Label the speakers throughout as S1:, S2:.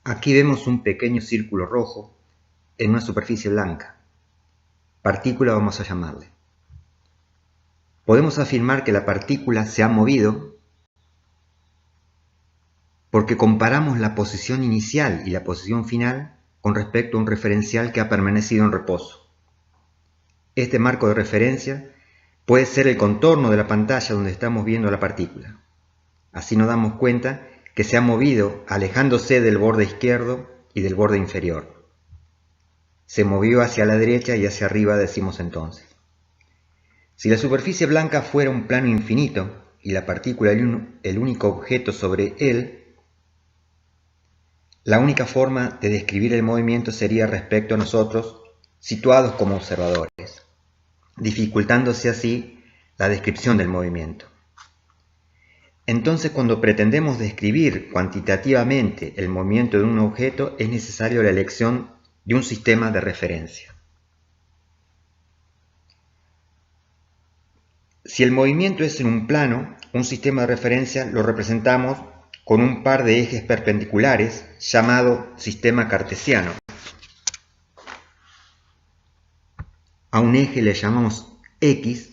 S1: Aquí vemos un pequeño círculo rojo en una superficie blanca. Partícula vamos a llamarle. Podemos afirmar que la partícula se ha movido porque comparamos la posición inicial y la posición final con respecto a un referencial que ha permanecido en reposo. Este marco de referencia puede ser el contorno de la pantalla donde estamos viendo la partícula. Así nos damos cuenta que se ha movido alejándose del borde izquierdo y del borde inferior. Se movió hacia la derecha y hacia arriba, decimos entonces. Si la superficie blanca fuera un plano infinito y la partícula el único objeto sobre él, la única forma de describir el movimiento sería respecto a nosotros, situados como observadores, dificultándose así la descripción del movimiento. Entonces, cuando pretendemos describir cuantitativamente el movimiento de un objeto, es necesario la elección de un sistema de referencia. Si el movimiento es en un plano, un sistema de referencia lo representamos con un par de ejes perpendiculares llamado sistema cartesiano. A un eje le llamamos X,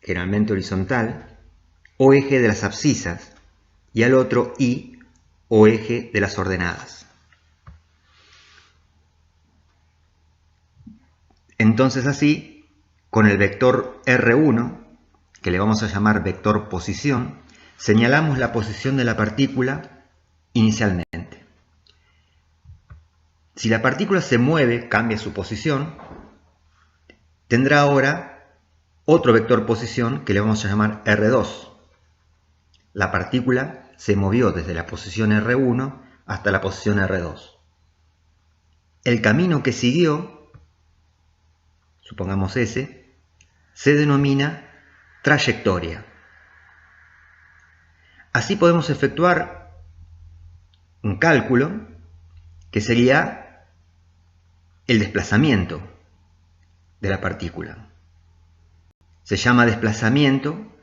S1: generalmente horizontal, o eje de las abscisas, y al otro Y, o eje de las ordenadas. Entonces así, con el vector R1, que le vamos a llamar vector posición, señalamos la posición de la partícula inicialmente. Si la partícula se mueve, cambia su posición, tendrá ahora otro vector posición que le vamos a llamar R2. La partícula se movió desde la posición R1 hasta la posición R2. El camino que siguió, supongamos ese, se denomina trayectoria. Así podemos efectuar un cálculo que sería el desplazamiento de la partícula. Se llama desplazamiento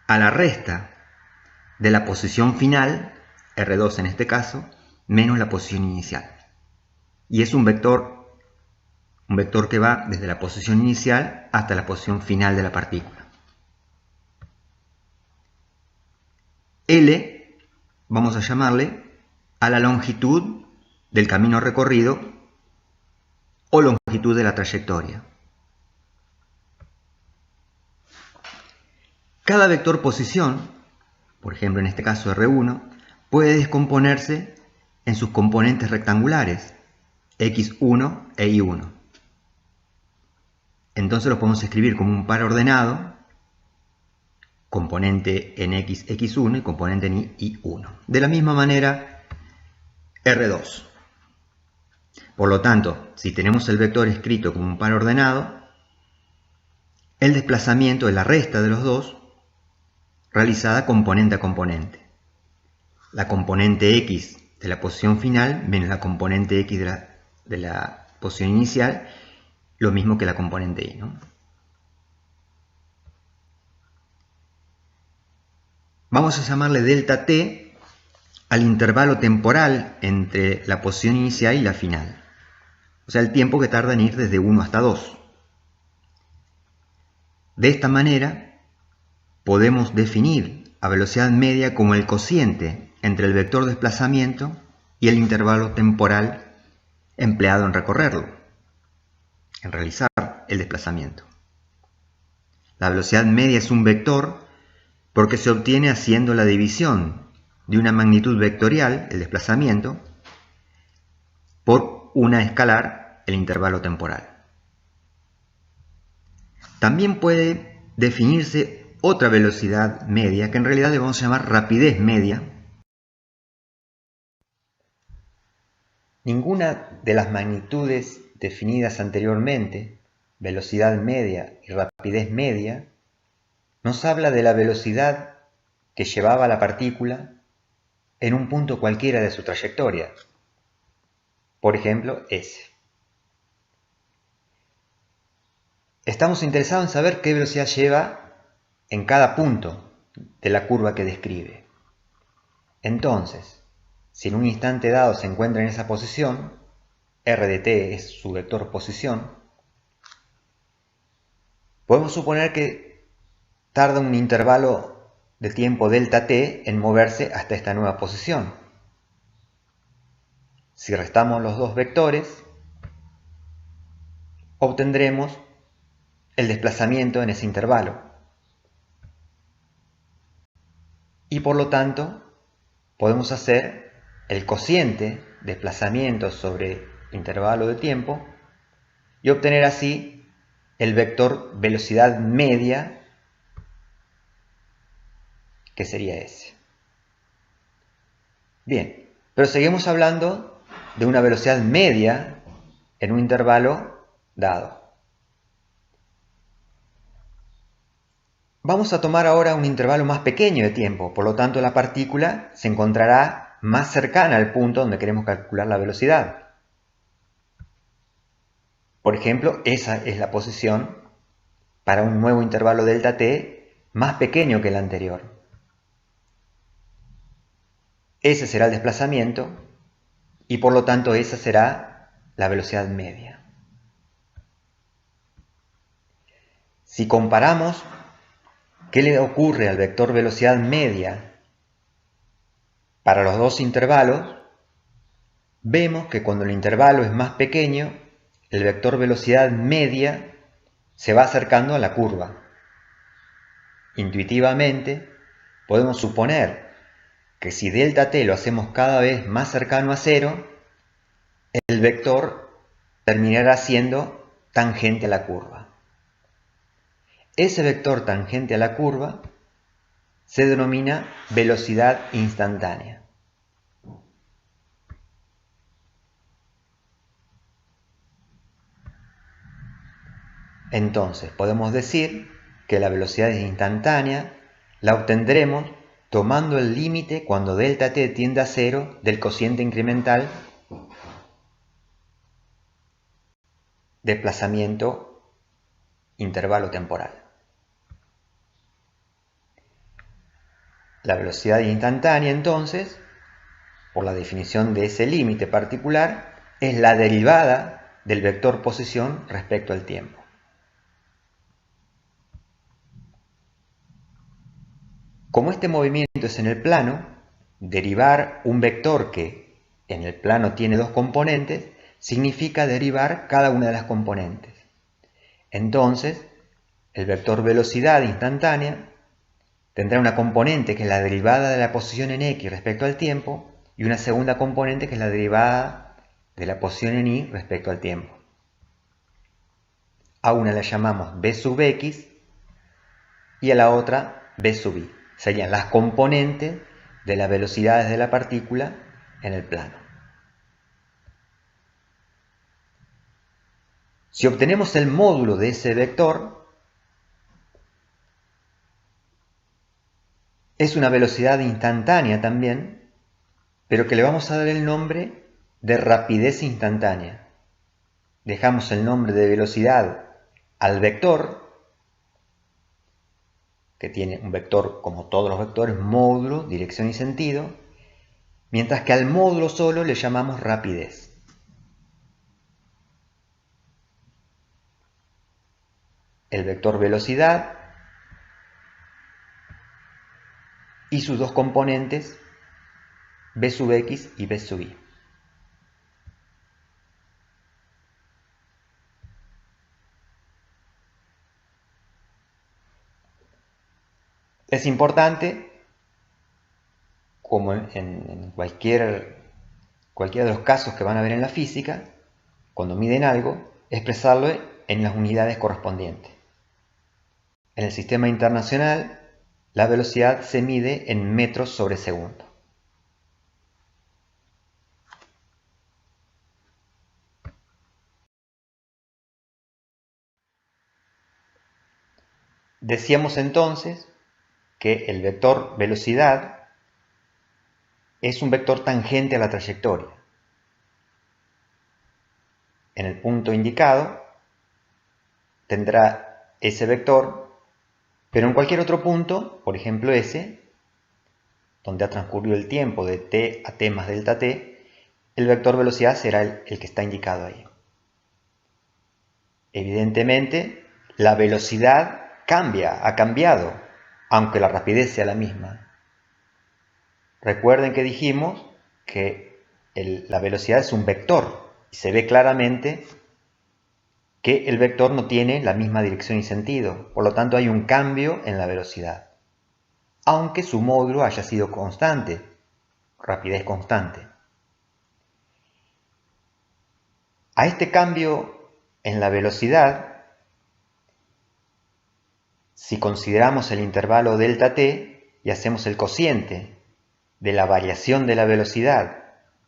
S1: a la resta de la posición final, R2 en este caso, menos la posición inicial. Y es un vector que va desde la posición inicial hasta la posición final de la partícula. L vamos a llamarle a la longitud del camino recorrido o longitud de la trayectoria. Cada vector posición, por ejemplo en este caso R1, puede descomponerse en sus componentes rectangulares, X1 e Y1. Entonces lo podemos escribir como un par ordenado, componente en X, X1 y componente en Y1. De la misma manera, R2. Por lo tanto, si tenemos el vector escrito como un par ordenado, el desplazamiento es la resta de los dos, realizada componente a componente. La componente X de la posición final menos la componente X de la posición inicial, lo mismo que la componente Y, ¿no? Vamos a llamarle delta t al intervalo temporal entre la posición inicial y la final. O sea, el tiempo que tarda en ir desde 1 hasta 2. De esta manera, podemos definir a velocidad media como el cociente entre el vector desplazamiento y el intervalo temporal empleado en recorrerlo, en realizar el desplazamiento. La velocidad media es un vector porque se obtiene haciendo la división de una magnitud vectorial, el desplazamiento, por una escalar, el intervalo temporal. También puede definirse otra velocidad media, que en realidad le vamos a llamar rapidez media. Ninguna de las magnitudes definidas anteriormente, velocidad media y rapidez media, nos habla de la velocidad que llevaba la partícula en un punto cualquiera de su trayectoria. Por ejemplo, S. Estamos interesados en saber qué velocidad lleva en cada punto de la curva que describe. Entonces, si en un instante dado se encuentra en esa posición, r de t es su vector posición, podemos suponer que tarda un intervalo de tiempo delta t en moverse hasta esta nueva posición. Si restamos los dos vectores, obtendremos el desplazamiento en ese intervalo. Y por lo tanto, podemos hacer el cociente desplazamiento sobre intervalo de tiempo y obtener así el vector velocidad media, que sería ese. Bien, pero seguimos hablando de una velocidad media en un intervalo dado. Vamos a tomar ahora un intervalo más pequeño de tiempo, por lo tanto la partícula se encontrará más cercana al punto donde queremos calcular la velocidad. Por ejemplo, esa es la posición para un nuevo intervalo delta t más pequeño que el anterior. Ese será el desplazamiento y por lo tanto esa será la velocidad media. Si comparamos qué le ocurre al vector velocidad media para los dos intervalos, vemos que cuando el intervalo es más pequeño, el vector velocidad media se va acercando a la curva. Intuitivamente, podemos suponer que si delta t lo hacemos cada vez más cercano a cero, el vector terminará siendo tangente a la curva. Ese vector tangente a la curva se denomina velocidad instantánea. Entonces, podemos decir que la velocidad instantánea la obtendremos tomando el límite cuando delta t tiende a cero del cociente incremental desplazamiento intervalo temporal. La velocidad instantánea, entonces, por la definición de ese límite particular, es la derivada del vector posición respecto al tiempo. Como este movimiento es en el plano, derivar un vector que en el plano tiene dos componentes significa derivar cada una de las componentes. Entonces, el vector velocidad instantánea tendrá una componente que es la derivada de la posición en x respecto al tiempo y una segunda componente que es la derivada de la posición en y respecto al tiempo. A una la llamamos b sub x y a la otra b sub y. Serían las componentes de las velocidades de la partícula en el plano. Si obtenemos el módulo de ese vector, es una velocidad instantánea también, pero que le vamos a dar el nombre de rapidez instantánea. Dejamos el nombre de velocidad al vector, que tiene un vector como todos los vectores, módulo, dirección y sentido, mientras que al módulo solo le llamamos rapidez. El vector velocidad y sus dos componentes b sub x y b sub y. Es importante, como en cualquiera de los casos que van a ver en la física, cuando miden algo, expresarlo en las unidades correspondientes. En el sistema internacional, la velocidad se mide en metros sobre segundo. Decíamos entonces que el vector velocidad es un vector tangente a la trayectoria. En el punto indicado tendrá ese vector, pero en cualquier otro punto, por ejemplo ese, donde ha transcurrido el tiempo de t a t más delta t, el vector velocidad será el que está indicado ahí. Evidentemente, la velocidad ha cambiado, aunque la rapidez sea la misma. Recuerden que dijimos que la velocidad es un vector y se ve claramente que el vector no tiene la misma dirección y sentido, por lo tanto hay un cambio en la velocidad, aunque su módulo haya sido constante, rapidez constante. A este cambio en la velocidad, si consideramos el intervalo delta t y hacemos el cociente de la variación de la velocidad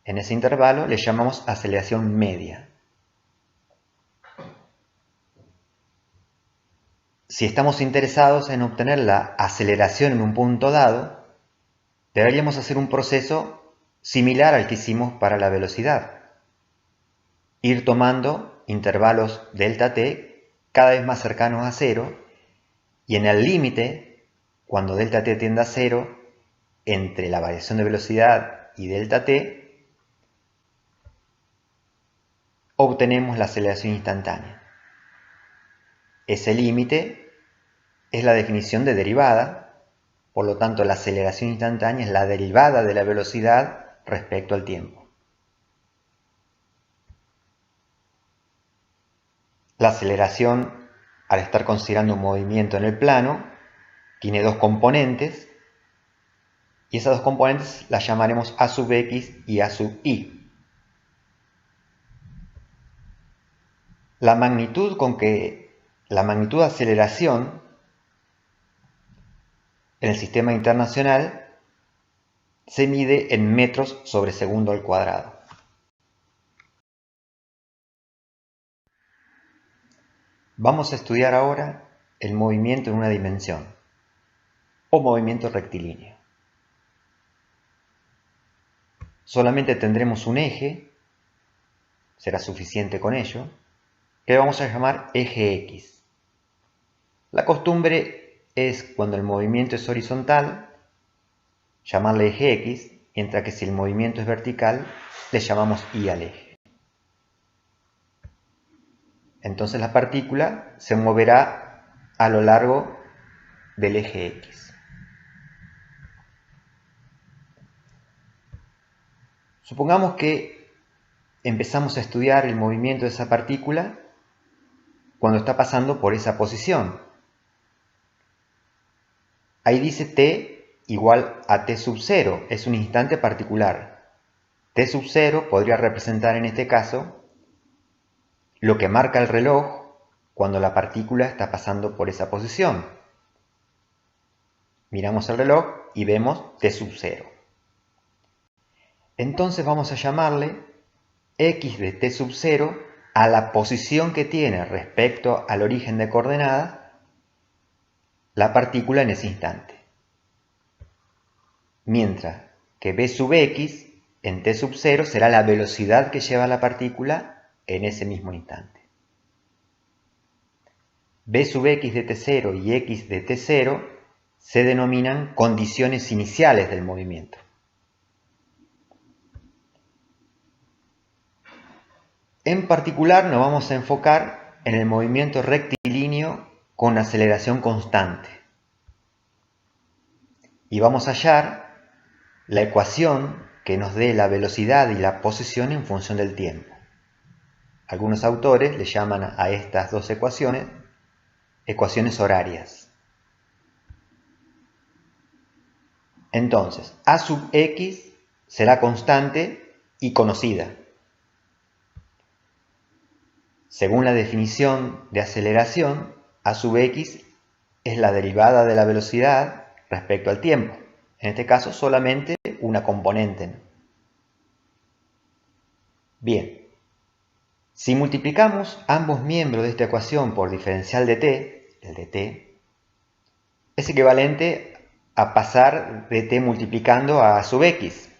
S1: en ese intervalo, le llamamos aceleración media. Si estamos interesados en obtener la aceleración en un punto dado, deberíamos hacer un proceso similar al que hicimos para la velocidad. Ir tomando intervalos delta t cada vez más cercanos a cero y en el límite, cuando delta t tiende a cero, entre la variación de velocidad y delta t, obtenemos la aceleración instantánea. Ese límite es la definición de derivada, por lo tanto la aceleración instantánea es la derivada de la velocidad respecto al tiempo. La aceleración, al estar considerando un movimiento en el plano, tiene dos componentes, y esas dos componentes las llamaremos a sub x y a sub y. La magnitud de aceleración en el sistema internacional se mide en metros sobre segundo al cuadrado. Vamos a estudiar ahora el movimiento en una dimensión, o movimiento rectilíneo. Solamente tendremos un eje, será suficiente con ello, que vamos a llamar eje X. La costumbre es, cuando el movimiento es horizontal, llamarle eje X, mientras que si el movimiento es vertical, le llamamos Y al eje. Entonces la partícula se moverá a lo largo del eje X. Supongamos que empezamos a estudiar el movimiento de esa partícula cuando está pasando por esa posición. Ahí dice t igual a t sub 0, es un instante particular. T sub 0 podría representar en este caso lo que marca el reloj cuando la partícula está pasando por esa posición. Miramos el reloj y vemos t sub 0. Entonces vamos a llamarle x de t sub 0 a la posición que tiene respecto al origen de coordenadas la partícula en ese instante. Mientras que b sub x en t sub 0 será la velocidad que lleva la partícula en ese mismo instante. b sub x de t0 y x de t0 se denominan condiciones iniciales del movimiento. En particular nos vamos a enfocar en el movimiento rectilíneo con aceleración constante. Y vamos a hallar la ecuación que nos dé la velocidad y la posición en función del tiempo. Algunos autores le llaman a estas dos ecuaciones ecuaciones horarias. Entonces, a sub x será constante y conocida. Según la definición de aceleración, a sub x es la derivada de la velocidad respecto al tiempo. En este caso, solamente una componente. Bien, si multiplicamos ambos miembros de esta ecuación por diferencial de t, el de t, es equivalente a pasar de t multiplicando a sub x,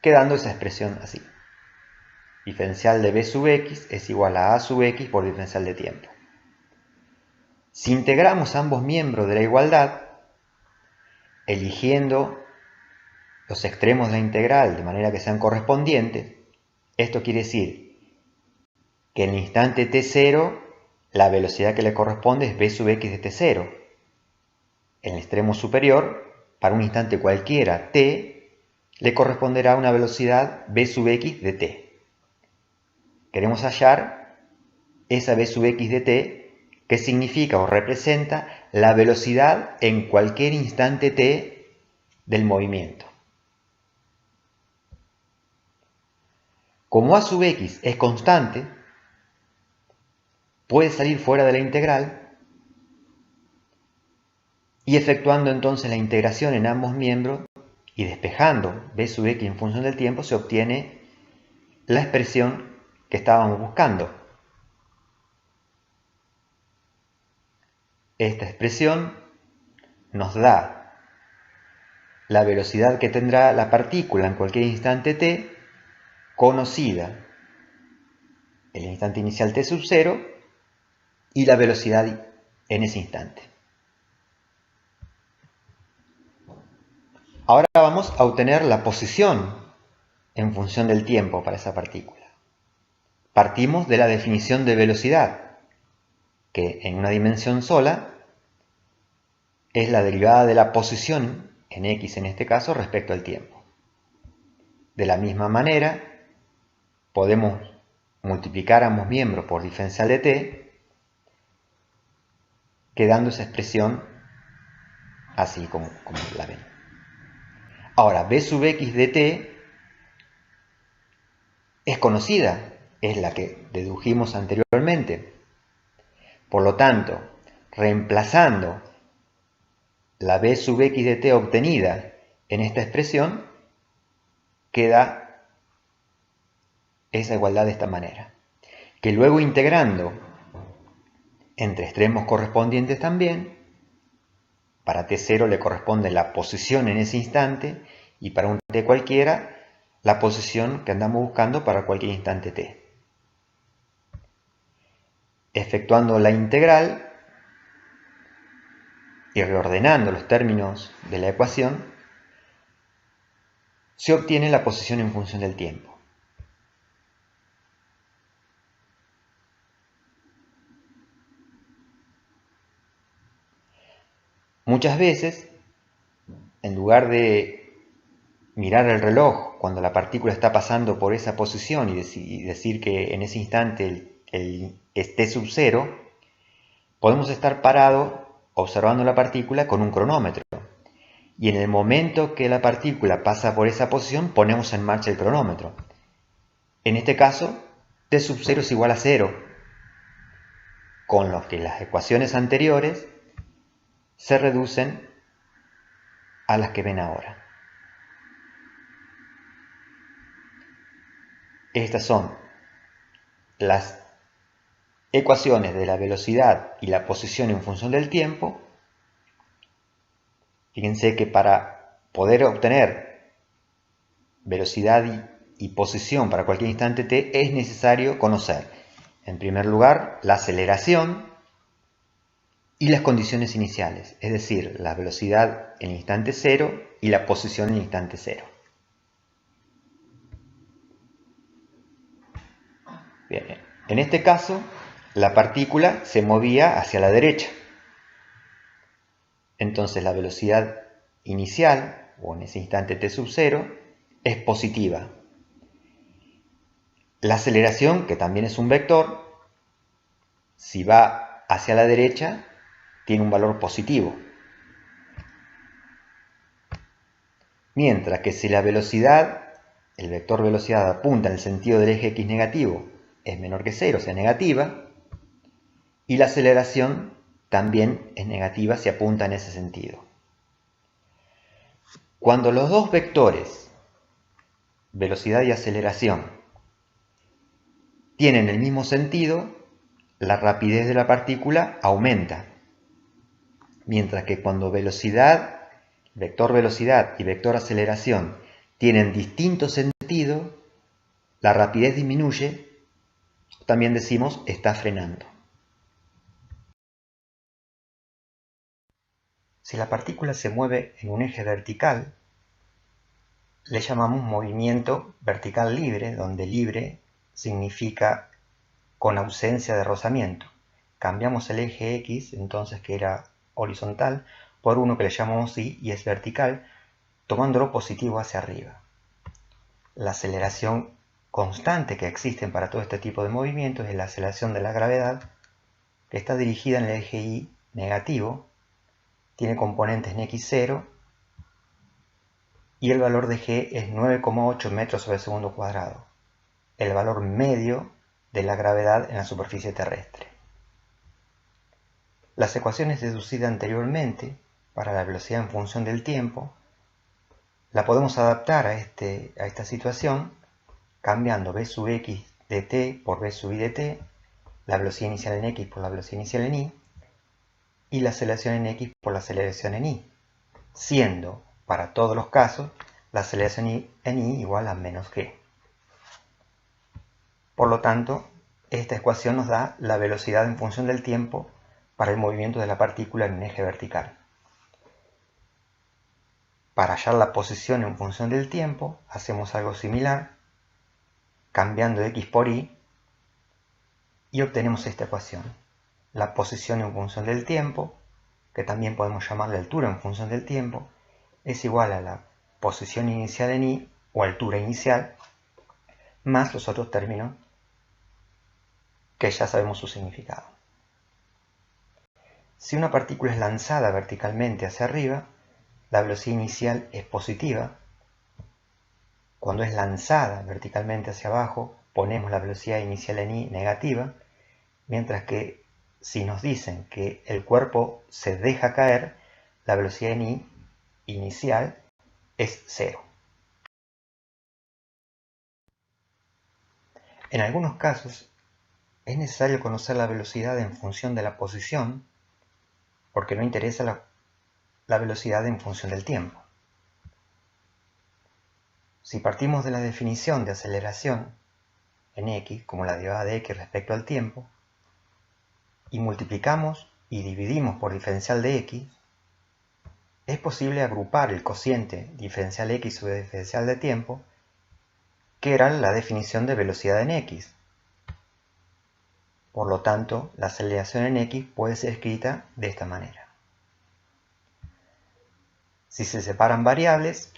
S1: quedando esa expresión así. Diferencial de b sub x es igual a sub x por diferencial de tiempo. Si integramos ambos miembros de la igualdad, eligiendo los extremos de la integral de manera que sean correspondientes, esto quiere decir que en el instante t0 la velocidad que le corresponde es v sub x de t0. En el extremo superior, para un instante cualquiera t, le corresponderá una velocidad v sub x de t. Queremos hallar esa v sub x de t que significa o representa la velocidad en cualquier instante t del movimiento. Como a sub x es constante, puede salir fuera de la integral y efectuando entonces la integración en ambos miembros y despejando v sub x en función del tiempo se obtiene la expresión que estábamos buscando. Esta expresión nos da la velocidad que tendrá la partícula en cualquier instante t conocida en el instante inicial t sub 0 y la velocidad en ese instante. Ahora vamos a obtener la posición en función del tiempo para esa partícula. Partimos de la definición de velocidad, que en una dimensión sola es la derivada de la posición en x en este caso respecto al tiempo. De la misma manera, podemos multiplicar ambos miembros por diferencial de t, quedando esa expresión así como la ven. Ahora, v sub x de t es conocida, es la que dedujimos anteriormente. Por lo tanto, reemplazando la v sub x de t obtenida en esta expresión, queda esa igualdad de esta manera. Que luego integrando entre extremos correspondientes también, para t0 le corresponde la posición en ese instante y para un t cualquiera la posición que andamos buscando para cualquier instante t. Efectuando la integral y reordenando los términos de la ecuación, se obtiene la posición en función del tiempo. Muchas veces, en lugar de mirar el reloj cuando la partícula está pasando por esa posición y decir que en ese instante es t sub 0, podemos estar parados observando la partícula con un cronómetro. Y en el momento que la partícula pasa por esa posición, ponemos en marcha el cronómetro. En este caso, t sub 0 es igual a 0, con lo que las ecuaciones anteriores se reducen a las que ven ahora. Estas son las ecuaciones de la velocidad y la posición en función del tiempo. Fíjense que para poder obtener velocidad y posición para cualquier instante t es necesario conocer, en primer lugar, la aceleración y las condiciones iniciales, es decir, la velocidad en el instante 0 y la posición en el instante 0. Bien, en este caso, la partícula se movía hacia la derecha. Entonces la velocidad inicial, o en ese instante t sub 0, es positiva. La aceleración, que también es un vector, si va hacia la derecha, tiene un valor positivo. Mientras que si la velocidad, el vector velocidad apunta en el sentido del eje x negativo, es menor que 0, o sea negativa, y la aceleración también es negativa si apunta en ese sentido. Cuando los dos vectores, velocidad y aceleración, tienen el mismo sentido, la rapidez de la partícula aumenta. Mientras que cuando velocidad, vector velocidad y vector aceleración tienen distinto sentido, la rapidez disminuye, también decimos está frenando. Si la partícula se mueve en un eje vertical, le llamamos movimiento vertical libre, donde libre significa con ausencia de rozamiento. Cambiamos el eje X, entonces, que era horizontal, por uno que le llamamos Y y es vertical, tomándolo positivo hacia arriba. La aceleración constante que existe para todo este tipo de movimientos es la aceleración de la gravedad, que está dirigida en el eje Y negativo, tiene componentes en x0 y el valor de g es 9,8 metros sobre segundo cuadrado, el valor medio de la gravedad en la superficie terrestre. Las ecuaciones deducidas anteriormente para la velocidad en función del tiempo la podemos adaptar a esta situación cambiando v sub x de t por v sub y de t, la velocidad inicial en x por la velocidad inicial en y la aceleración en x por la aceleración en y, siendo para todos los casos la aceleración en y igual a menos g. Por lo tanto, esta ecuación nos da la velocidad en función del tiempo para el movimiento de la partícula en un eje vertical. Para hallar la posición en función del tiempo, hacemos algo similar, cambiando x por y, y obtenemos esta ecuación. La posición en función del tiempo, que también podemos llamar la altura en función del tiempo, es igual a la posición inicial en y, o altura inicial, más los otros términos que ya sabemos su significado. Si una partícula es lanzada verticalmente hacia arriba, la velocidad inicial es positiva. Cuando es lanzada verticalmente hacia abajo, ponemos la velocidad inicial en y negativa, mientras que si nos dicen que el cuerpo se deja caer, la velocidad en y inicial es 0. En algunos casos, es necesario conocer la velocidad en función de la posición, porque no interesa la velocidad en función del tiempo. Si partimos de la definición de aceleración en x, como la derivada de x respecto al tiempo, y multiplicamos y dividimos por diferencial de x, es posible agrupar el cociente diferencial x sobre diferencial de tiempo, que era la definición de velocidad en x. Por lo tanto, la aceleración en x puede ser escrita de esta manera. Si se separan variables,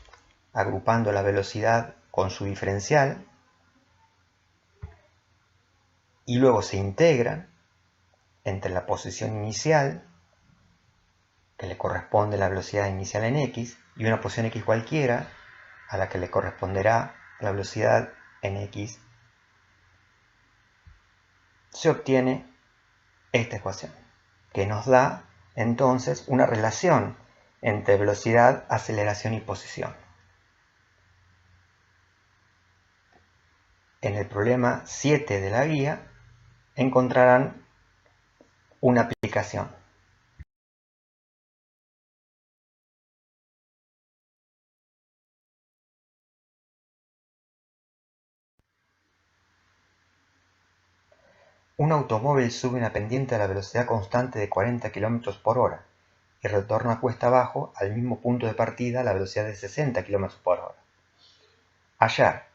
S1: agrupando la velocidad con su diferencial, y luego se integran entre la posición inicial, que le corresponde la velocidad inicial en x, y una posición x cualquiera, a la que le corresponderá la velocidad en x, se obtiene esta ecuación, que nos da entonces una relación entre velocidad, aceleración y posición. En el problema 7 de la guía encontrarán una aplicación. Un automóvil sube una pendiente a la velocidad constante de 40 km por hora y retorna cuesta abajo al mismo punto de partida a la velocidad de 60 km por hora. Hallar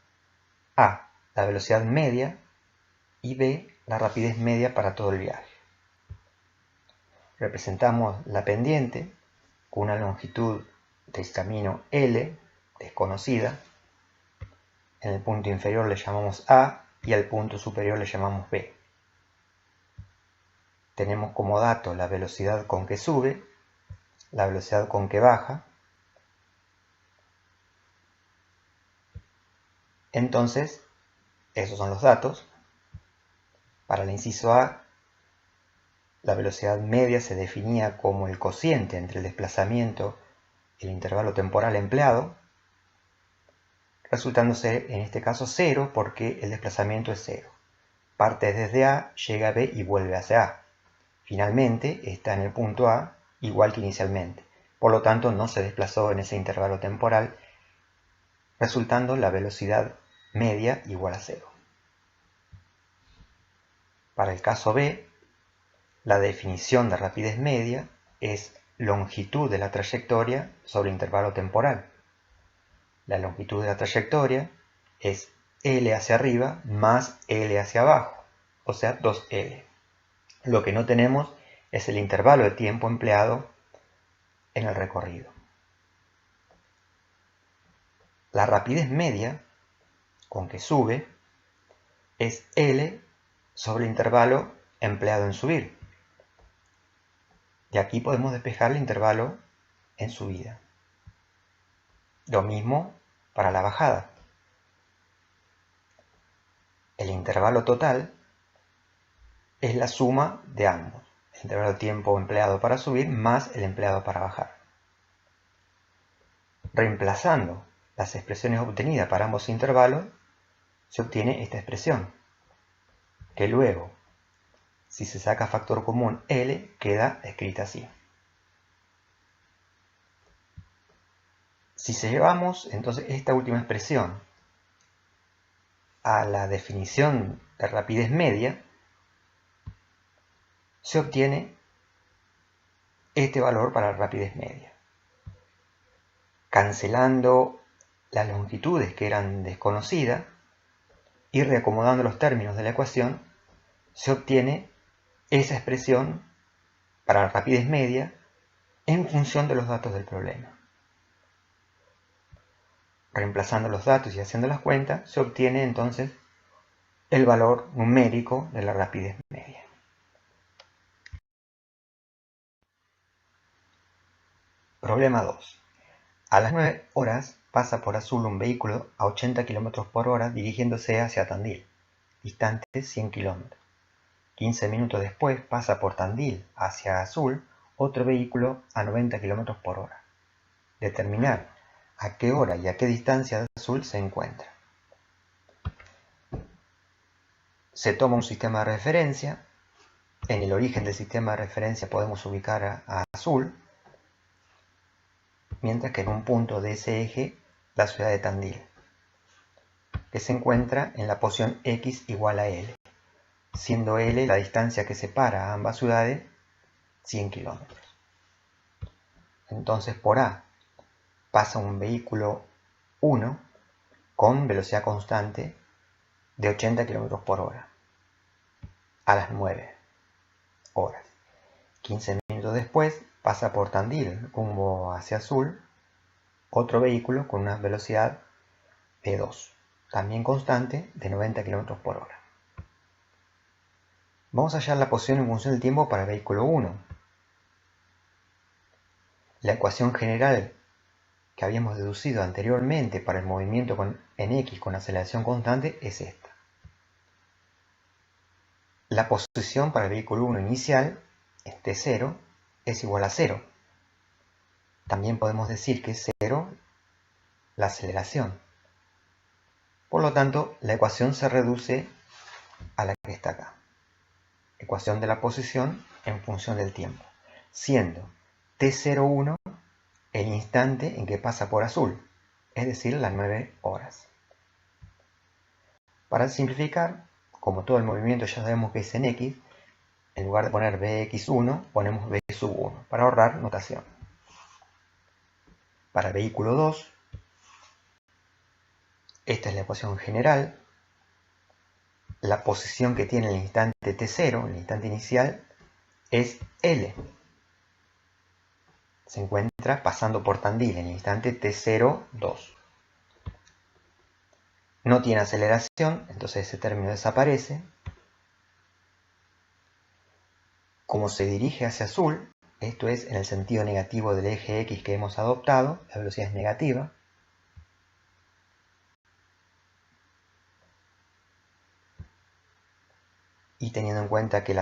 S1: a. la velocidad media y b. la rapidez media para todo el viaje. Representamos la pendiente con una longitud del camino L, desconocida. En el punto inferior le llamamos A y al punto superior le llamamos B. Tenemos como dato la velocidad con que sube, la velocidad con que baja. Entonces, esos son los datos. Para el inciso A, la velocidad media se definía como el cociente entre el desplazamiento y el intervalo temporal empleado, resultándose en este caso 0 porque el desplazamiento es 0. Parte desde A, llega a B y vuelve hacia A. Finalmente está en el punto A igual que inicialmente. Por lo tanto, no se desplazó en ese intervalo temporal, resultando la velocidad media igual a 0. Para el caso B, la definición de rapidez media es longitud de la trayectoria sobre intervalo temporal. La longitud de la trayectoria es L hacia arriba más L hacia abajo, o sea 2L. Lo que no tenemos es el intervalo de tiempo empleado en el recorrido. La rapidez media con que sube es L sobre el intervalo empleado en subir. Y aquí podemos despejar el intervalo en subida. Lo mismo para la bajada. El intervalo total es la suma de ambos. El intervalo de tiempo empleado para subir más el empleado para bajar. Reemplazando las expresiones obtenidas para ambos intervalos, se obtiene esta expresión, que luego, si se saca factor común L, queda escrita así. Si llevamos entonces esta última expresión a la definición de rapidez media, se obtiene este valor para la rapidez media. Cancelando las longitudes que eran desconocidas y reacomodando los términos de la ecuación, se obtiene esa expresión para la rapidez media en función de los datos del problema. Reemplazando los datos y haciendo las cuentas, se obtiene entonces el valor numérico de la rapidez media. Problema 2. A las 9 horas pasa por azul un vehículo a 80 km por hora dirigiéndose hacia Tandil, distante 100 km. 15 minutos después pasa por Tandil hacia azul otro vehículo a 90 km por hora. Determinar a qué hora y a qué distancia de azul se encuentra. Se toma un sistema de referencia. En el origen del sistema de referencia podemos ubicar a azul, mientras que en un punto de ese eje la ciudad de Tandil, que se encuentra en la posición x igual a L, siendo L la distancia que separa a ambas ciudades 100 kilómetros. Entonces por A pasa un vehículo 1 con velocidad constante de 80 km por hora a las 9 horas. 15 minutos después pasa por Tandil, rumbo hacia azul, otro vehículo con una velocidad de 2, también constante, de 90 km por hora. Vamos a hallar la posición en función del tiempo para el vehículo 1. La ecuación general que habíamos deducido anteriormente para el movimiento en X con aceleración constante es esta. La posición para el vehículo 1 inicial, T0, es igual a 0. También podemos decir que es 0 la aceleración. Por lo tanto, la ecuación se reduce a la que está acá. Ecuación de la posición en función del tiempo, siendo T01 el instante en que pasa por azul, es decir, las 9 horas. Para simplificar, como todo el movimiento ya sabemos que es en X, en lugar de poner Bx1, ponemos B1 para ahorrar notación. Para el vehículo 2, esta es la ecuación general. La posición que tiene el instante T0, el instante inicial, es L. Se encuentra pasando por Tandil en el instante T02. No tiene aceleración, entonces ese término desaparece. Como se dirige hacia azul, esto es en el sentido negativo del eje X que hemos adoptado, la velocidad es negativa. Y teniendo en cuenta que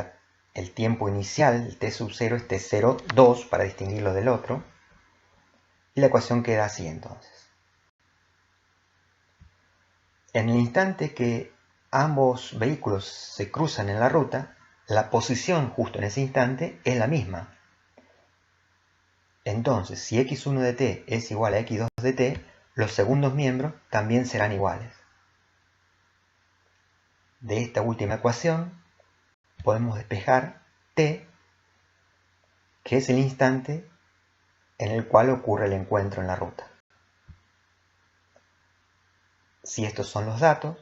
S1: el tiempo inicial, el t sub 0, es t02 para distinguirlo del otro. Y la ecuación queda así entonces. En el instante que ambos vehículos se cruzan en la ruta, la posición justo en ese instante es la misma. Entonces, si x1 de t es igual a x2 de t, los segundos miembros también serán iguales. De esta última ecuación podemos despejar t, que es el instante en el cual ocurre el encuentro en la ruta. Si estos son los datos,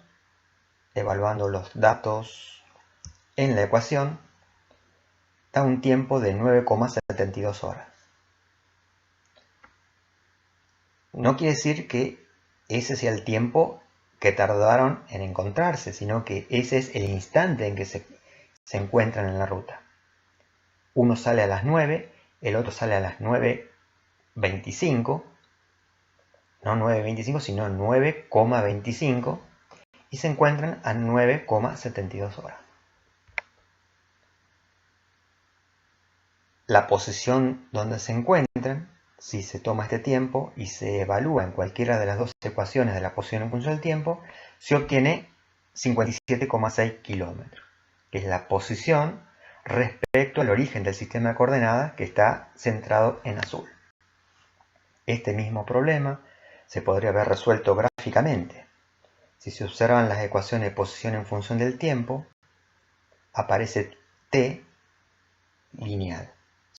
S1: evaluando los datos en la ecuación, da un tiempo de 9,72 horas. No quiere decir que ese sea el tiempo que tardaron en encontrarse, sino que ese es el instante en que se encuentran en la ruta. Uno sale a las 9, el otro sale a las 9:25, no 9:25, sino 9,25, y se encuentran a 9,72 horas. La posición donde se encuentran, si se toma este tiempo y se evalúa en cualquiera de las dos ecuaciones de la posición en función del tiempo, se obtiene 57,6 kilómetros, que es la posición respecto al origen del sistema de coordenadas que está centrado en azul. Este mismo problema se podría haber resuelto gráficamente. Si se observan las ecuaciones de posición en función del tiempo, aparece t lineal.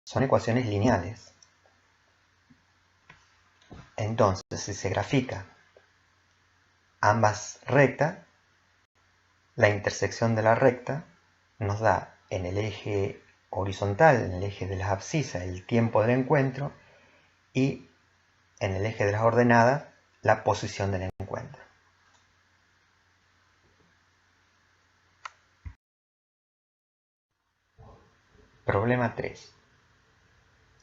S1: Son ecuaciones lineales. Entonces, si se grafica ambas rectas, la intersección de la recta nos da en el eje horizontal, en el eje de las abscisas, el tiempo del encuentro, y en el eje de las ordenadas, la posición del encuentro. Problema 3.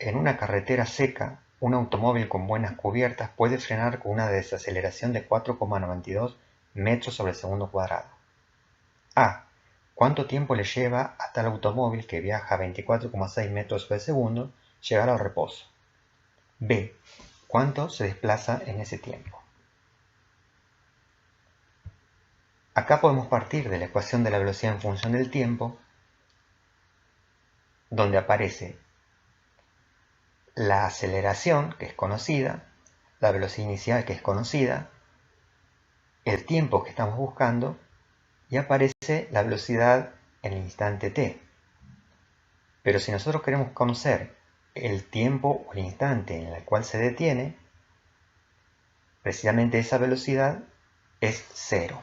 S1: En una carretera seca, un automóvil con buenas cubiertas puede frenar con una desaceleración de 4,92 metros sobre segundo cuadrado. A. ¿Cuánto tiempo le lleva a tal automóvil que viaja a 24,6 metros sobre segundo llegar al reposo? B. ¿Cuánto se desplaza en ese tiempo? Acá podemos partir de la ecuación de la velocidad en función del tiempo, donde aparece la aceleración, que es conocida, la velocidad inicial, que es conocida, el tiempo que estamos buscando, y aparece la velocidad en el instante t. Pero si nosotros queremos conocer el tiempo o el instante en el cual se detiene, precisamente esa velocidad es 0.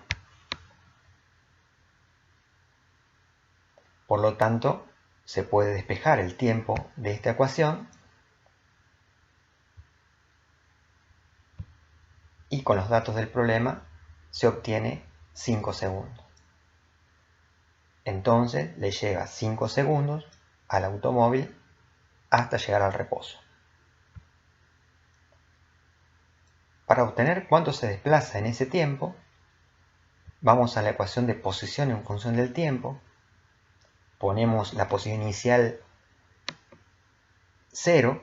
S1: Por lo tanto, se puede despejar el tiempo de esta ecuación y con los datos del problema se obtiene 5 segundos. Entonces le llega 5 segundos al automóvil hasta llegar al reposo. Para obtener cuánto se desplaza en ese tiempo, vamos a la ecuación de posición en función del tiempo, ponemos la posición inicial 0,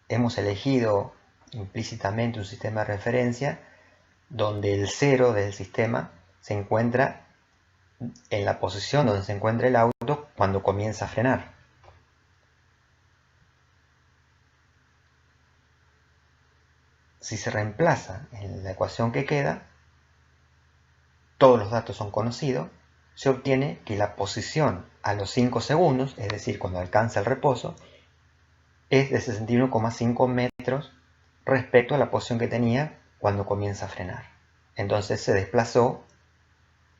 S1: hemos elegido implícitamente un sistema de referencia donde el 0 del sistema se encuentra en la posición donde se encuentra el auto cuando comienza a frenar. Si se reemplaza en la ecuación que queda, todos los datos son conocidos, se obtiene que la posición a los 5 segundos, es decir, cuando alcanza el reposo, es de 61,5 metros respecto a la posición que tenía cuando comienza a frenar. Entonces se desplazó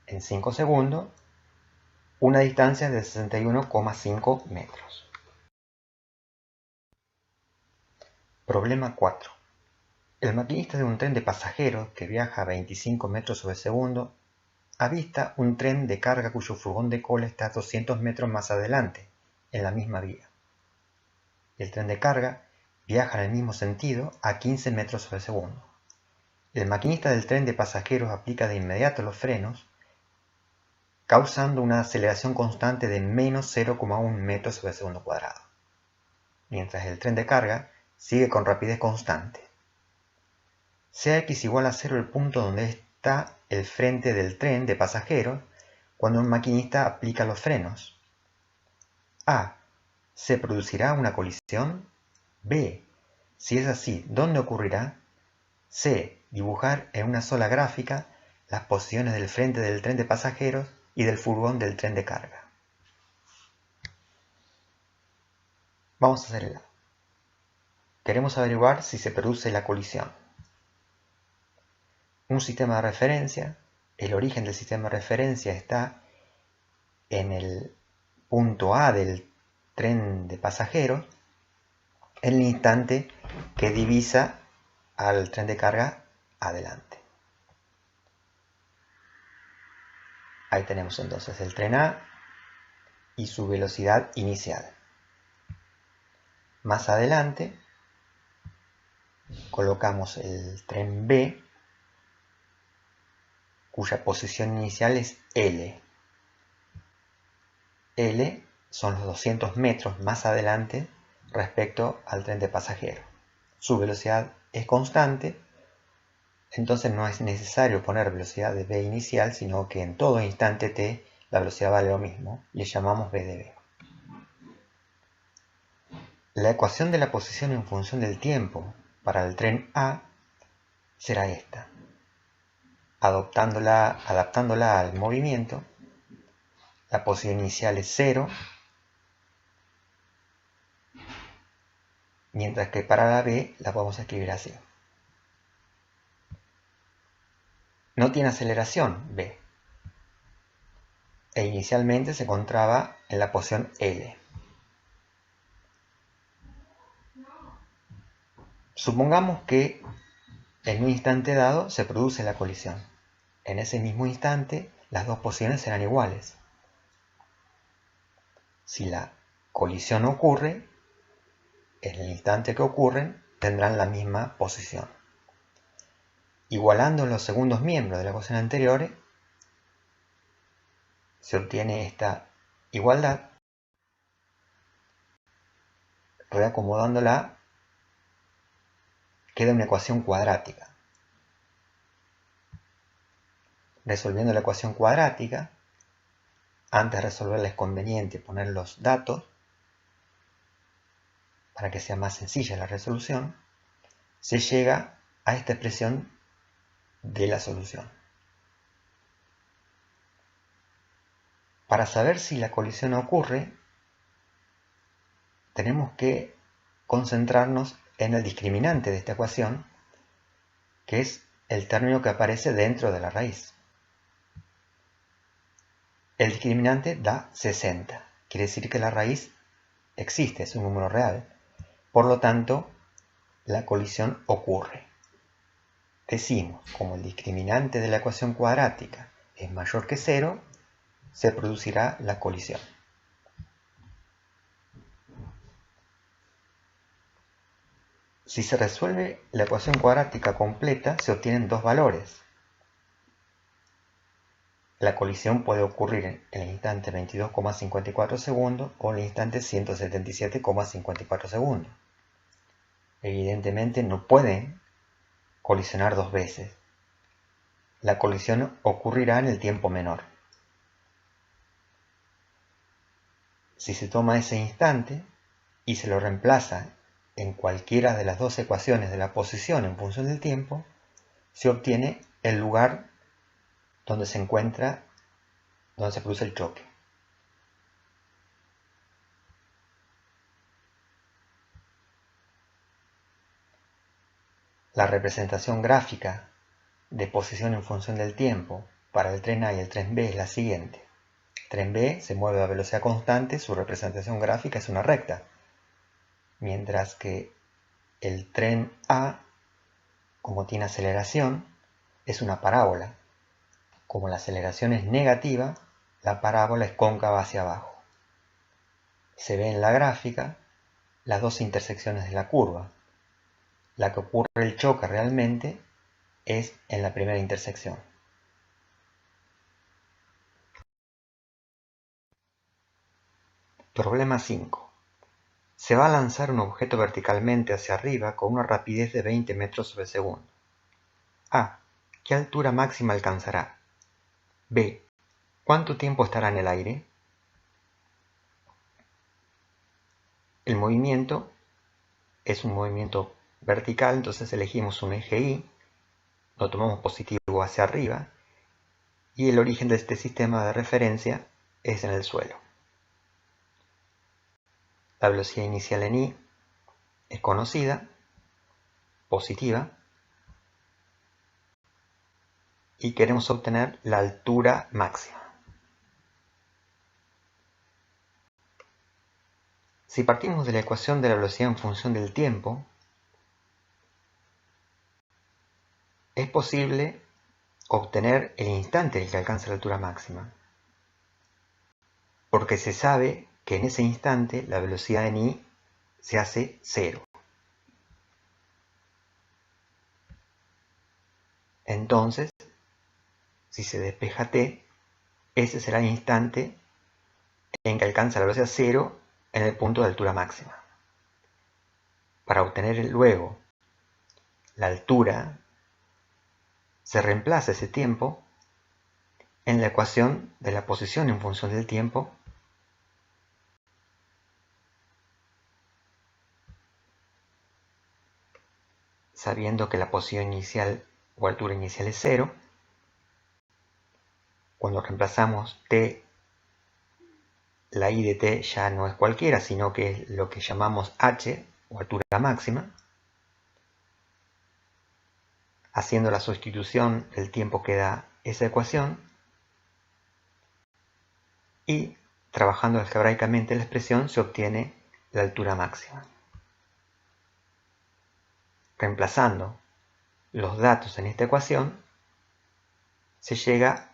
S1: en 5 segundos una distancia de 61,5 metros. Problema 4. El maquinista de un tren de pasajeros que viaja a 25 metros sobre segundo avista un tren de carga cuyo furgón de cola está a 200 metros más adelante, en la misma vía. El tren de carga viaja en el mismo sentido a 15 metros sobre segundo. El maquinista del tren de pasajeros aplica de inmediato los frenos, causando una aceleración constante de menos 0,1 metros sobre segundo cuadrado, mientras el tren de carga sigue con rapidez constante. Sea x igual a 0 el punto donde está el frente del tren de pasajeros cuando un maquinista aplica los frenos. A. ¿Se producirá una colisión? B. Si es así, ¿dónde ocurrirá? C. Dibujar en una sola gráfica las posiciones del frente del tren de pasajeros y del furgón del tren de carga. Vamos a hacer el A. queremos averiguar si se produce la colisión. Un sistema de referencia, el origen del sistema de referencia está en el punto A del tren de pasajeros, en el instante que divisa al tren de carga adelante. Ahí tenemos entonces el tren A y su velocidad inicial. Más adelante colocamos el tren B, cuya posición inicial es L. L son los 200 metros más adelante respecto al tren de pasajeros. Su velocidad es constante, entonces no es necesario poner velocidad de B inicial, sino que en todo instante t la velocidad vale lo mismo, le llamamos B de B. La ecuación de la posición en función del tiempo para el tren A será esta. Adaptándola al movimiento, la posición inicial es 0, mientras que para la B la podemos escribir así. No tiene aceleración B, e inicialmente se encontraba en la posición L. Supongamos que en un instante dado se produce la colisión. En ese mismo instante las dos posiciones serán iguales. Si la colisión ocurre, en el instante que ocurren tendrán la misma posición. Igualando los segundos miembros de la ecuación anterior, se obtiene esta igualdad. Reacomodándola, queda una ecuación cuadrática. Resolviendo la ecuación cuadrática, antes de resolverla es conveniente poner los datos para que sea más sencilla la resolución. Se llega a esta expresión de la solución. Para saber si la colisión ocurre, tenemos que concentrarnos en el discriminante de esta ecuación, que es el término que aparece dentro de la raíz. El discriminante da 60, quiere decir que la raíz existe, es un número real. Por lo tanto, la colisión ocurre. Decimos, como el discriminante de la ecuación cuadrática es mayor que 0, se producirá la colisión. Si se resuelve la ecuación cuadrática completa, se obtienen dos valores. La colisión puede ocurrir en el instante 22,54 segundos o en el instante 177,54 segundos. Evidentemente no pueden colisionar dos veces. La colisión ocurrirá en el tiempo menor. Si se toma ese instante y se lo reemplaza en cualquiera de las dos ecuaciones de la posición en función del tiempo, se obtiene el lugar donde se produce el choque. La representación gráfica de posición en función del tiempo para el tren A y el tren B es la siguiente. El tren B se mueve a velocidad constante, su representación gráfica es una recta, mientras que el tren A, como tiene aceleración, es una parábola. Como la aceleración es negativa, la parábola es cóncava hacia abajo. Se ve en la gráfica las dos intersecciones de la curva. La que ocurre el choque realmente es en la primera intersección. Problema 5. Se va a lanzar un objeto verticalmente hacia arriba con una rapidez de 20 metros sobre segundo. A. ¿Qué altura máxima alcanzará? B. ¿Cuánto tiempo estará en el aire? El movimiento es un movimiento vertical, entonces elegimos un eje Y, lo tomamos positivo hacia arriba, y el origen de este sistema de referencia es en el suelo. La velocidad inicial en I es conocida, positiva y queremos obtener la altura máxima. Si partimos de la ecuación de la velocidad en función del tiempo, es posible obtener el instante en el que alcanza la altura máxima, porque se sabe que en ese instante la velocidad en i se hace 0. Entonces, si se despeja t, ese será el instante en que alcanza la velocidad 0 en el punto de altura máxima. Para obtener luego la altura, se reemplaza ese tiempo en la ecuación de la posición en función del tiempo, sabiendo que la posición inicial o altura inicial es 0. Cuando reemplazamos t, la i de t ya no es cualquiera, sino que es lo que llamamos h, o altura máxima. Haciendo la sustitución, el tiempo queda esa ecuación. Y trabajando algebraicamente la expresión se obtiene la altura máxima. Reemplazando los datos en esta ecuación, se llega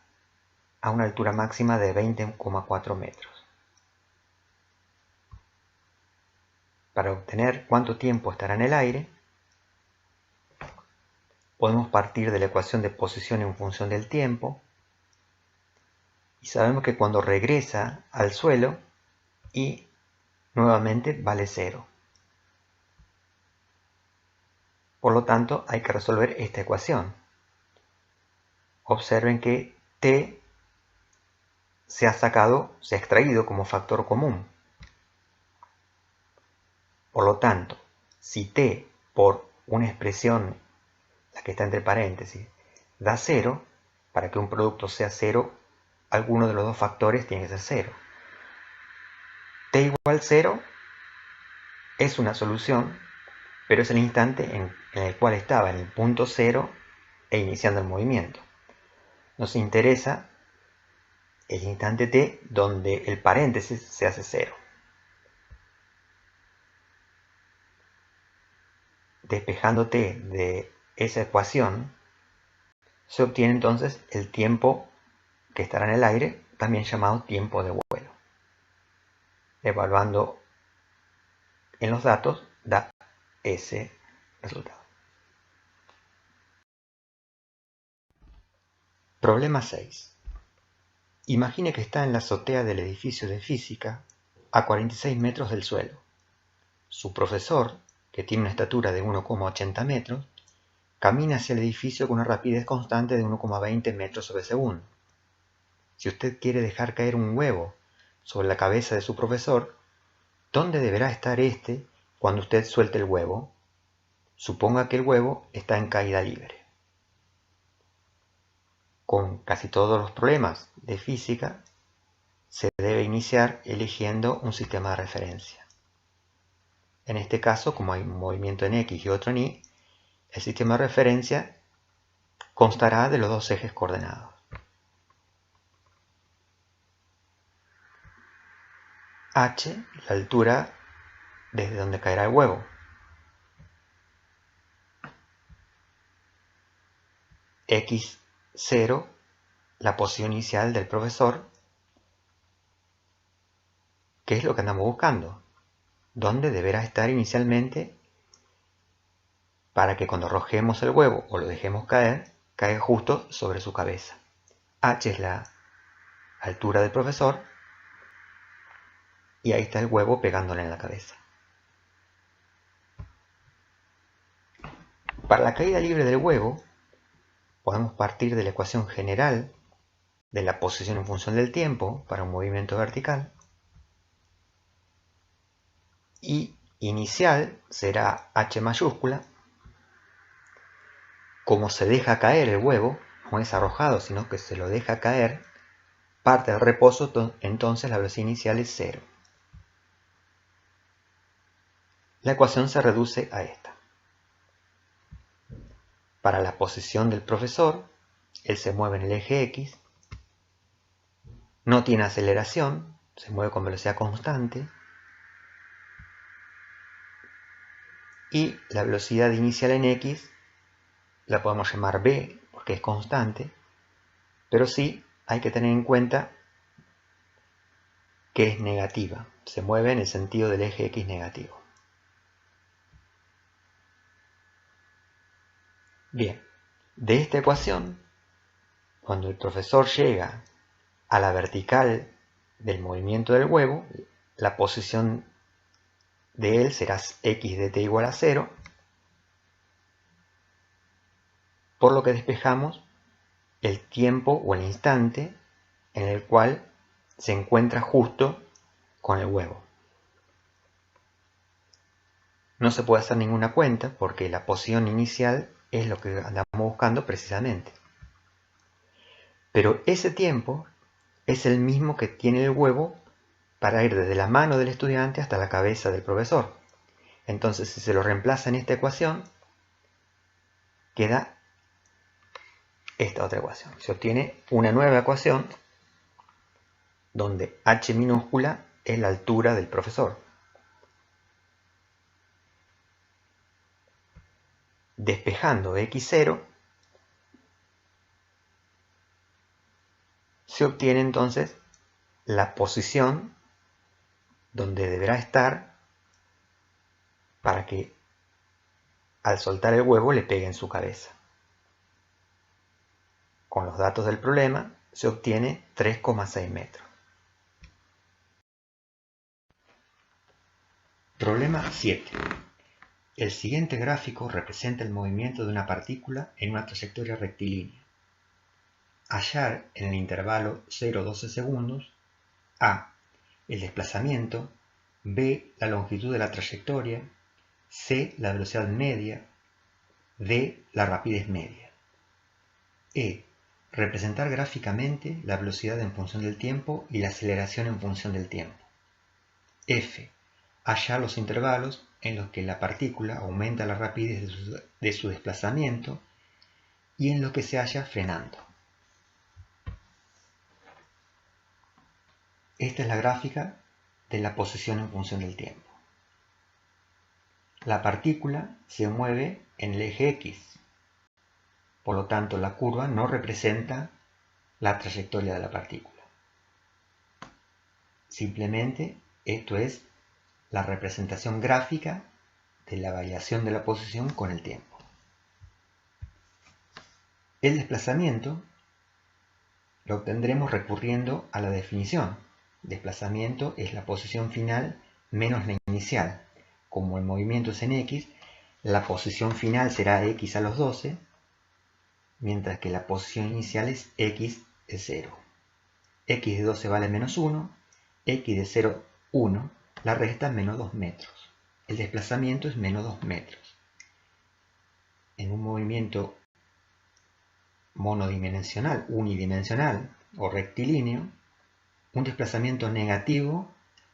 S1: a una altura máxima de 20,4 metros. Para obtener cuánto tiempo estará en el aire, podemos partir de la ecuación de posición en función del tiempo, y sabemos que cuando regresa al suelo, i nuevamente vale 0. Por lo tanto, hay que resolver esta ecuación. Observen que t se ha extraído como factor común. Por lo tanto, si t por una expresión, la que está entre paréntesis, da 0, para que un producto sea 0, alguno de los dos factores tiene que ser 0. T igual 0 es una solución, pero es el instante en el cual estaba en el punto 0 e iniciando el movimiento. Nos interesa el instante t donde el paréntesis se hace 0. Despejando t de esa ecuación, se obtiene entonces el tiempo que estará en el aire, también llamado tiempo de vuelo. Evaluando en los datos, da ese resultado. Problema 6. Imagine que está en la azotea del edificio de física a 46 metros del suelo. Su profesor, que tiene una estatura de 1,80 metros, camina hacia el edificio con una rapidez constante de 1,20 metros sobre segundo. Si usted quiere dejar caer un huevo sobre la cabeza de su profesor, ¿dónde deberá estar éste cuando usted suelte el huevo? Suponga que el huevo está en caída libre. Con casi todos los problemas de física, se debe iniciar eligiendo un sistema de referencia. En este caso, como hay un movimiento en X y otro en Y, el sistema de referencia constará de los dos ejes coordenados. H, la altura desde donde caerá el huevo. X0, la posición inicial del profesor, que es lo que andamos buscando. ¿Dónde deberá estar inicialmente para que cuando arrojemos el huevo o lo dejemos caer, caiga justo sobre su cabeza? H es la altura del profesor y ahí está el huevo pegándole en la cabeza. Para la caída libre del huevo, podemos partir de la ecuación general de la posición en función del tiempo para un movimiento vertical. Y inicial será H mayúscula. Como se deja caer el huevo, no es arrojado, sino que se lo deja caer, parte del reposo, entonces la velocidad inicial es 0. La ecuación se reduce a esta. para la posición del profesor, él se mueve en el eje X, no tiene aceleración, se mueve con velocidad constante, y la velocidad inicial en X la podemos llamar v porque es constante, pero sí hay que tener en cuenta que es negativa, se mueve en el sentido del eje X negativo. Bien, de esta ecuación, cuando el profesor llega a la vertical del movimiento del huevo, la posición de él será x de t igual a 0, por lo que despejamos el tiempo o el instante en el cual se encuentra justo con el huevo. No se puede hacer ninguna cuenta porque la posición inicial es lo que andamos buscando precisamente. Pero ese tiempo es el mismo que tiene el huevo para ir desde la mano del estudiante hasta la cabeza del profesor. Entonces, si se lo reemplaza en esta ecuación, queda esta otra ecuación. Se obtiene una nueva ecuación donde h minúscula es la altura del profesor. Despejando x0, se obtiene entonces la posición donde deberá estar para que al soltar el huevo le pegue en su cabeza. Con los datos del problema se obtiene 3,6 metros. Problema 7. El siguiente gráfico representa el movimiento de una partícula en una trayectoria rectilínea. Hallar en el intervalo 0,12 segundos a. el desplazamiento, b. la longitud de la trayectoria, c. la velocidad media, d. la rapidez media. E. representar gráficamente la velocidad en función del tiempo y la aceleración en función del tiempo. F. hallar los intervalos en los que la partícula aumenta la rapidez de su desplazamiento y en los que se halla frenando. Esta es la gráfica de la posición en función del tiempo. La partícula se mueve en el eje X, por lo tanto la curva no representa la trayectoria de la partícula. Simplemente esto es la representación gráfica de la variación de la posición con el tiempo. El desplazamiento lo obtendremos recurriendo a la definición. Desplazamiento es la posición final menos la inicial. Como el movimiento es en X, la posición final será X a los 12, mientras que la posición inicial es X de 0. X de 12 vale menos 1, X de 0, 1, la resta menos 2 metros. El desplazamiento es menos 2 metros. En un movimiento monodimensional, unidimensional o rectilíneo, un desplazamiento negativo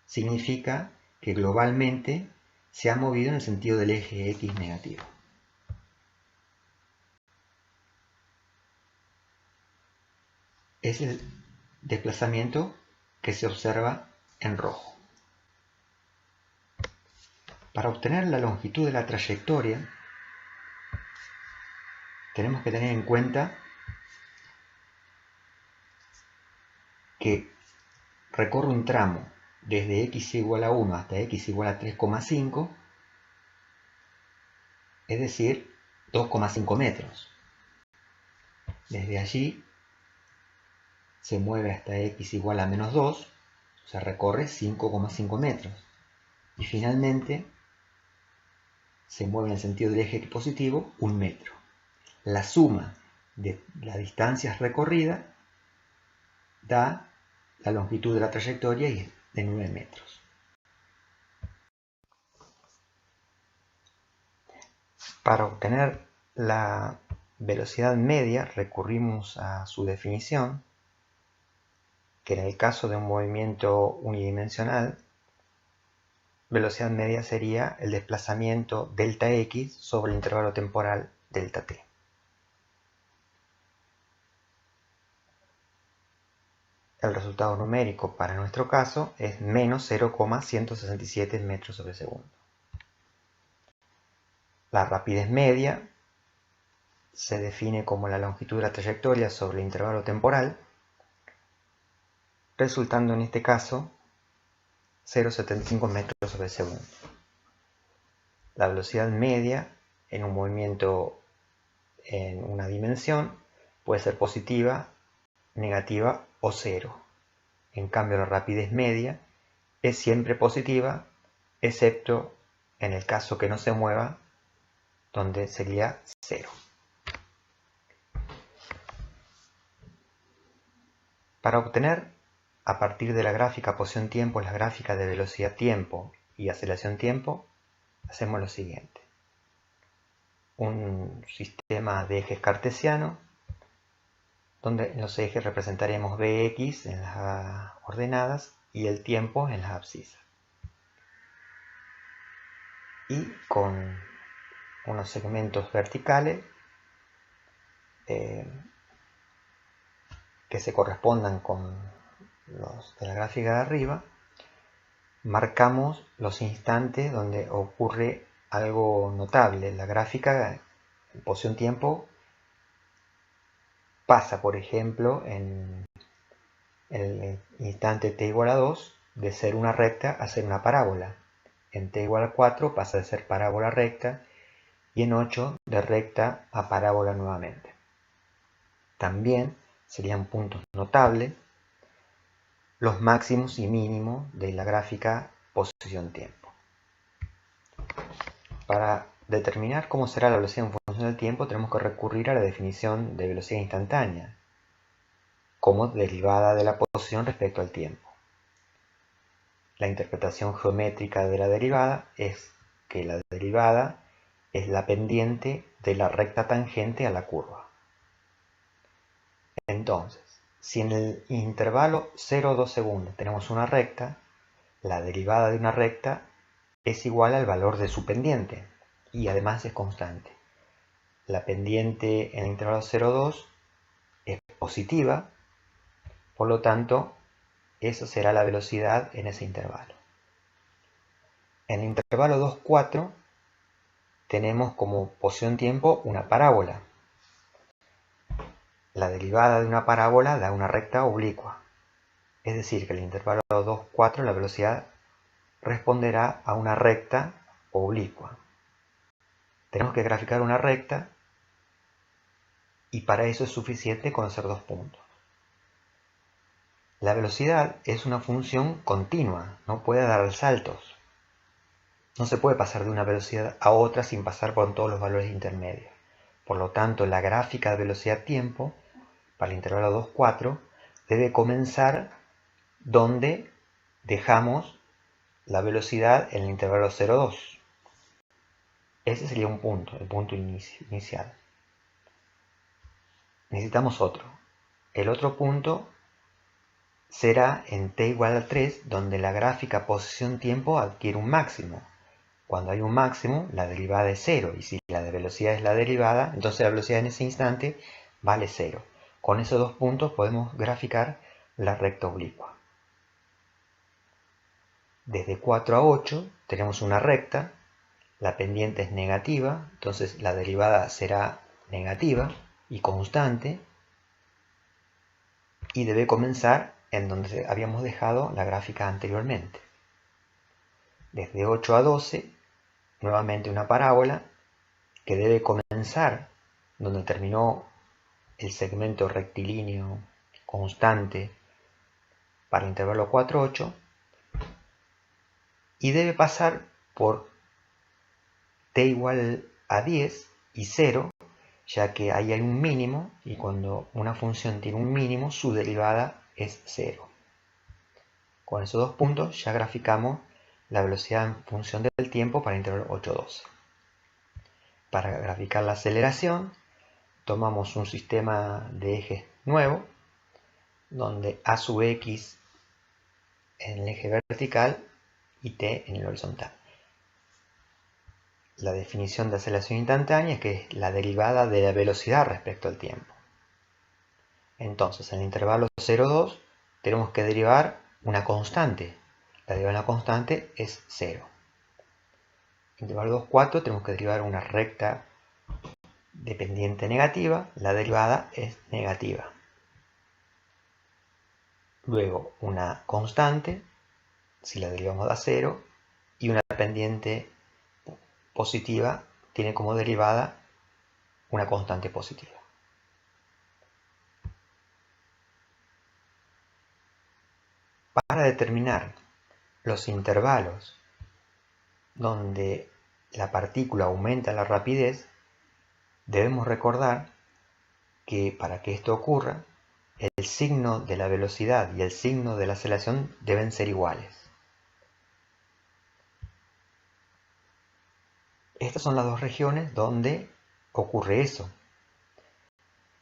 S1: significa que globalmente se ha movido en el sentido del eje X negativo. Es el desplazamiento que se observa en rojo. Para obtener la longitud de la trayectoria, tenemos que tener en cuenta que recorre un tramo desde x igual a 1 hasta x igual a 3,5, es decir, 2,5 metros. Desde allí se mueve hasta x igual a menos 2, o sea, recorre 5,5 metros. Y finalmente se mueve en el sentido del eje positivo 1 metro. La suma de las distancias recorridas da la longitud de la trayectoria y es de 9 metros. Para obtener la velocidad media recurrimos a su definición, que en el caso de un movimiento unidimensional, velocidad media sería el desplazamiento delta x sobre el intervalo temporal delta t. el resultado numérico para nuestro caso es menos 0,167 metros sobre segundo. La rapidez media se define como la longitud de la trayectoria sobre el intervalo temporal, resultando en este caso 0,75 metros sobre segundo. La velocidad media en un movimiento en una dimensión puede ser positiva, negativa o cero. En cambio, la rapidez media es siempre positiva, excepto en el caso que no se mueva, donde sería cero. Para obtener, a partir de la gráfica posición-tiempo, la gráfica de velocidad-tiempo y aceleración-tiempo, hacemos lo siguiente. Un sistema de ejes cartesiano, donde en los ejes representaremos Bx en las ordenadas y el tiempo en las abscisas. Y con unos segmentos verticales que se correspondan con los de la gráfica de arriba, marcamos los instantes donde ocurre algo notable. La gráfica en posición-tiempo pasa, por ejemplo, en el instante t igual a 2 de ser una recta a ser una parábola. En t igual a 4 pasa de ser parábola recta y en 8 de recta a parábola nuevamente. También serían puntos notables los máximos y mínimos de la gráfica posición-tiempo. Para determinar cómo será la velocidad en función del tiempo, tenemos que recurrir a la definición de velocidad instantánea como derivada de la posición respecto al tiempo. La interpretación geométrica de la derivada es que la derivada es la pendiente de la recta tangente a la curva. Entonces, si en el intervalo 0,2 segundos tenemos una recta, la derivada de una recta es igual al valor de su pendiente y además es constante. La pendiente en el intervalo 0,2 es positiva, por lo tanto, eso será la velocidad en ese intervalo. En el intervalo 2,4 tenemos como posición-tiempo una parábola. La derivada de una parábola da una recta oblicua. Es decir, que en el intervalo 2,4 la velocidad responderá a una recta oblicua. Tenemos que graficar una recta y para eso es suficiente conocer dos puntos. La velocidad es una función continua, no puede dar saltos. No se puede pasar de una velocidad a otra sin pasar por todos los valores intermedios. Por lo tanto, la gráfica de velocidad-tiempo para el intervalo 2,4 debe comenzar donde dejamos la velocidad en el intervalo 0,2. Ese sería un punto, el punto inicial. Necesitamos otro. El otro punto será en t igual a 3, donde la gráfica posición-tiempo adquiere un máximo. Cuando hay un máximo, la derivada es 0, y si la de velocidad es la derivada, entonces la velocidad en ese instante vale 0. Con esos dos puntos podemos graficar la recta oblicua. Desde 4 a 8 tenemos una recta, la pendiente es negativa, entonces la derivada será negativa y constante, y debe comenzar en donde habíamos dejado la gráfica anteriormente. Desde 8 a 12, nuevamente una parábola que debe comenzar donde terminó el segmento rectilíneo constante para el intervalo 4-8 y debe pasar por t igual a 10 y 0, ya que ahí hay un mínimo y cuando una función tiene un mínimo su derivada es 0. Con esos dos puntos ya graficamos la velocidad en función del tiempo para el intervalo 8-12. Para graficar la aceleración tomamos un sistema de ejes nuevo donde a sub x en el eje vertical y t en el horizontal. La definición de aceleración instantánea es que es la derivada de la velocidad respecto al tiempo. Entonces, en el intervalo 0,2 tenemos que derivar una constante. La derivada de una constante es 0. Intervalo 2, 4, tenemos que derivar una recta dependiente negativa. La derivada es negativa. Luego una constante, si la derivamos a 0, y una pendiente positiva tiene como derivada una constante positiva. Para determinar los intervalos donde la partícula aumenta la rapidez, debemos recordar que para que esto ocurra, el signo de la velocidad y el signo de la aceleración deben ser iguales. Estas son las dos regiones donde ocurre eso.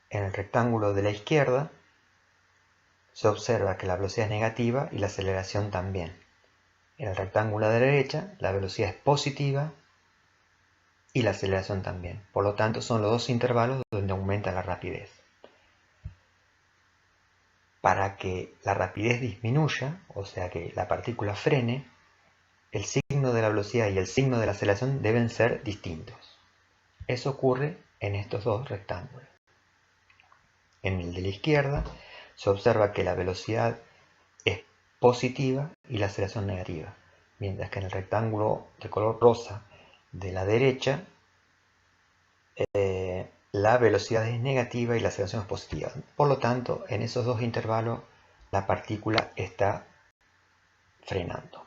S1: En el rectángulo de la izquierda se observa que la velocidad es negativa y la aceleración también. En el rectángulo de la derecha la velocidad es positiva y la aceleración también. Por lo tanto, son los dos intervalos donde aumenta la rapidez. Para que la rapidez disminuya, o sea que la partícula frene, el signo de la velocidad y el signo de la aceleración deben ser distintos. Eso ocurre en estos dos rectángulos. En el de la izquierda se observa que la velocidad es positiva y la aceleración negativa, mientras que en el rectángulo de color rosa de la derecha la velocidad es negativa y la aceleración es positiva. Por lo tanto, en esos dos intervalos la partícula está frenando.